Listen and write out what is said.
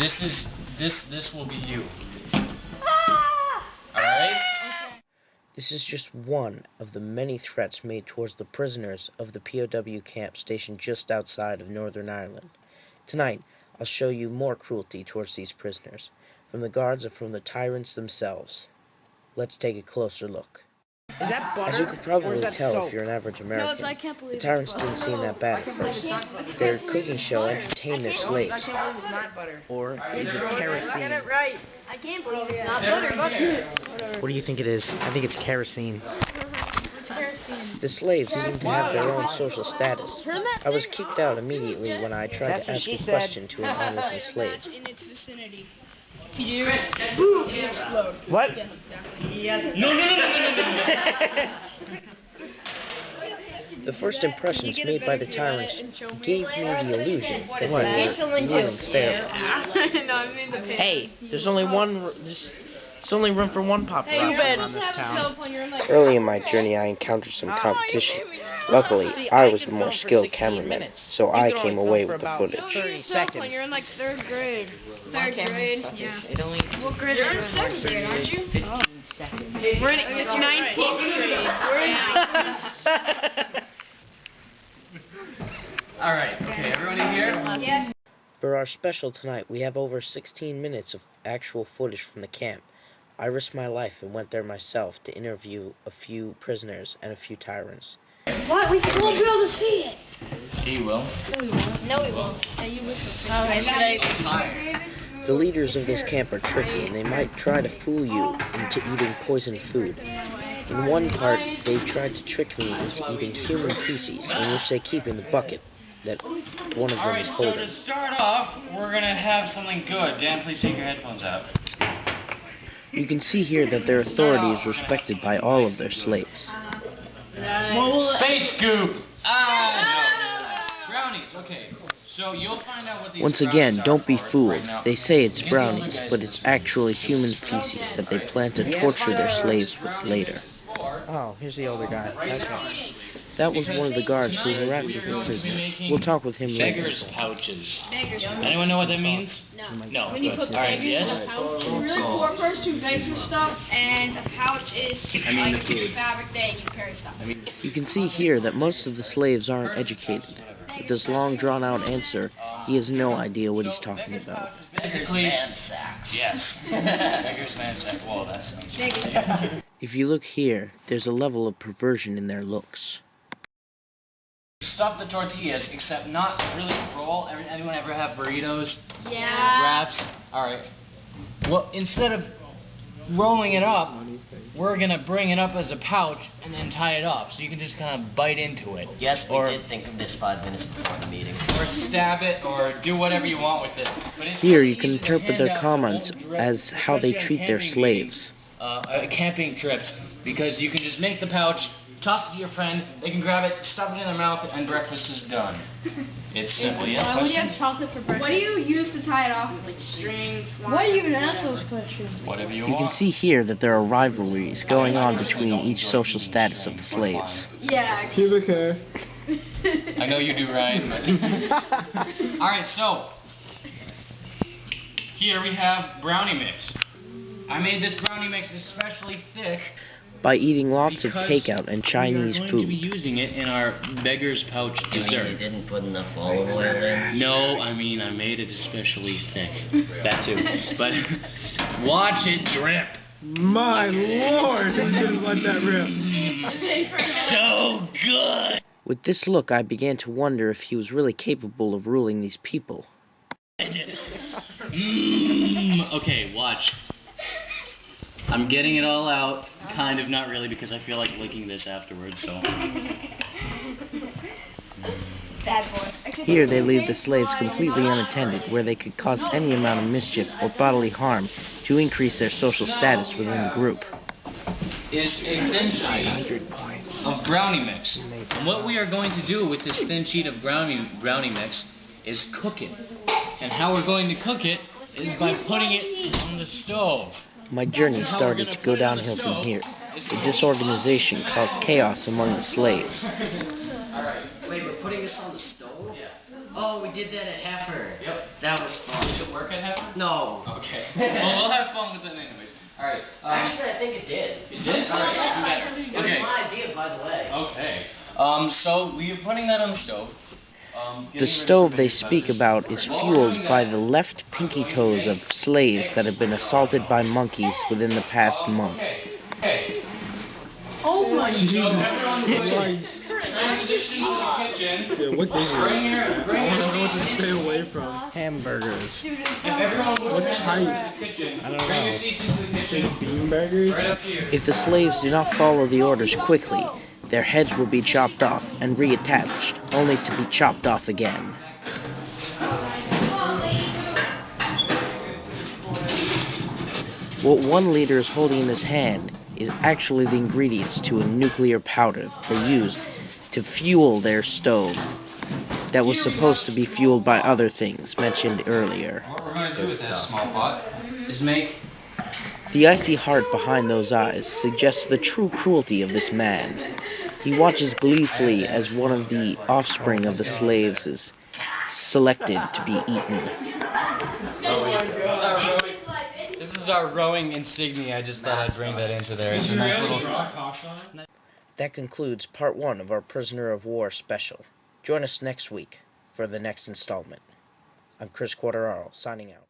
This will be you. Alright? This is just one of the many threats made towards the prisoners of the P.O.W. camp stationed just outside of Northern Ireland. Tonight, I'll show you more cruelty towards these prisoners, from the guards and from the tyrants themselves. Let's take a closer look. As you could probably tell if you're an average American, the tyrants didn't seem that bad at first. Their cooking show entertained their slaves. Or is it kerosene? Get it right. I can't believe it's not butter. What do you think it is? I think it's kerosene. The slaves seemed to have their own social status. I was kicked out immediately when I tried to ask a question to an onlooking slave. In its vicinity. If you do, boom, it explode. What? Yes, exactly. No. The first impressions made by the tyrants gave me the illusion that they were ruling fairly. Hey, there's only room for one paparazzi around this town. Early in my journey, I encountered some competition. Luckily, I was the more skilled cameraman, so I came away with the footage. 30 seconds. You're in like third grade. Third grade, yeah. What grade? You're in seventh grade, aren't you? 15 seconds. We're in 19th grade. We're in Alright, okay, everyone in here? Yes. For our special tonight, we have over 16 minutes of actual footage from the camp. I risked my life and went there myself to interview a few prisoners and a few tyrants. What? We won't be able to see it. He will. No, we won't. Yeah, you will. The leaders of this camp are tricky, and they might try to fool you into eating poisoned food. In one part, they tried to trick me into eating human feces, in which they keep in the bucket that one of them is holding. So to start off, we're gonna have something good. Dan, please take your headphones out. You can see here that their authority is respected by all of their slaves. Space scoop! No. Brownies, okay. So you'll find out what these Once again, brownies don't are be for fooled. right now. They say it's brownies, but it's actually human feces that they plan to torture their slaves with later. Oh, here's the older guy. Okay. That was one of the guards who harasses the prisoners. We'll talk with him later. Beggars pouches. Anyone know what that means? No. When you put Alright, beggars in yes? a pouch, a really poor person who begs for stuff, and a pouch is like a piece of fabric that you carry stuff. You can see here that most of the slaves aren't educated. With this long drawn-out answer, he has no idea what he's talking about. Basically, yes. Beggars man sack. Whoa, that sounds right. If you look here, there's a level of perversion in their looks. Stuff the tortillas, except not really roll. Anyone ever have burritos? Yeah. Wraps? Alright. Well, instead of rolling it up, we're going to bring it up as a pouch and then tie it off, so you can just kind of bite into it. Yes, we did think of this 5 minutes before the meeting. Or stab it, or do whatever you want with it. But it's Here, really you can easy to interpret hand their out comments little directions, as how they especially treat on their camping slaves. meetings, camping trips, because you can just make the pouch, toss it to your friend, they can grab it, stuff it in their mouth, and breakfast is done. It's simple. You have Why would you questions? have chocolate for breakfast? What do you use to tie it off? Like strings? Why do you even ask those questions? Whatever you You can want. see here that there are rivalries going on between each social status of the slaves. Yeah. Pubic hair. I know you do, Ryan, but... Alright, so... Here we have brownie mix. I made this brownie mix especially thick By eating lots of because takeout and Chinese we are going to be food. using it in our beggar's pouch You dessert. didn't put enough olive oil in? No, I mean I made it especially thick. That too. But watch it drip. My lord, I didn't let that rip. So good. With this look, I began to wonder if he was really capable of ruling these people. Okay, watch. I'm getting it all out. Kind of, not really, because I feel like licking this afterwards, so... Bad boy. Here, they leave the slaves completely unattended, where they could cause any amount of mischief or bodily harm to increase their social status within the group. Is a thin sheet of brownie mix. And what we are going to do with this thin sheet of brownie mix is cook it. And how we're going to cook it is by putting it on the stove. My journey started to go downhill from here. The disorganization caused chaos among the slaves. Wait, we're putting this on the stove? Yeah. Oh, we did that at Heifer. Yep. That was fun. Did it work at halftime? No. Okay. Well, we'll have fun with it anyways. Alright. Actually, I think it did. It did? Alright, even better. It was my idea, by the way. Okay. So we are putting that on the stove. The stove they speak about is fueled by the left pinky toes of slaves that have been assaulted by monkeys within the past month. Okay. Oh my So god. everyone please transition to the kitchen. Yeah, what day is it? Bring your I don't know what to stay away from. Hamburgers. If everyone would transition to the kitchen, I don't bring know. your seats into the kitchen. Beanburgers? Right up here. If the slaves do not follow the orders quickly, their heads will be chopped off and reattached, only to be chopped off again. What one leader is holding in his hand is actually the ingredients to a nuclear powder that they use to fuel their stove that was supposed to be fueled by other things mentioned earlier. What we're going to do with that small pot is make... The icy heart behind those eyes suggests the true cruelty of this man. He watches gleefully as one of the offspring of the slaves is selected to be eaten. This is our rowing insignia. I just thought I'd bring that into there. It's a nice little... That concludes part 1 of our Prisoner of War special. Join us next week for the next installment. I'm Chris Quateraro, signing out.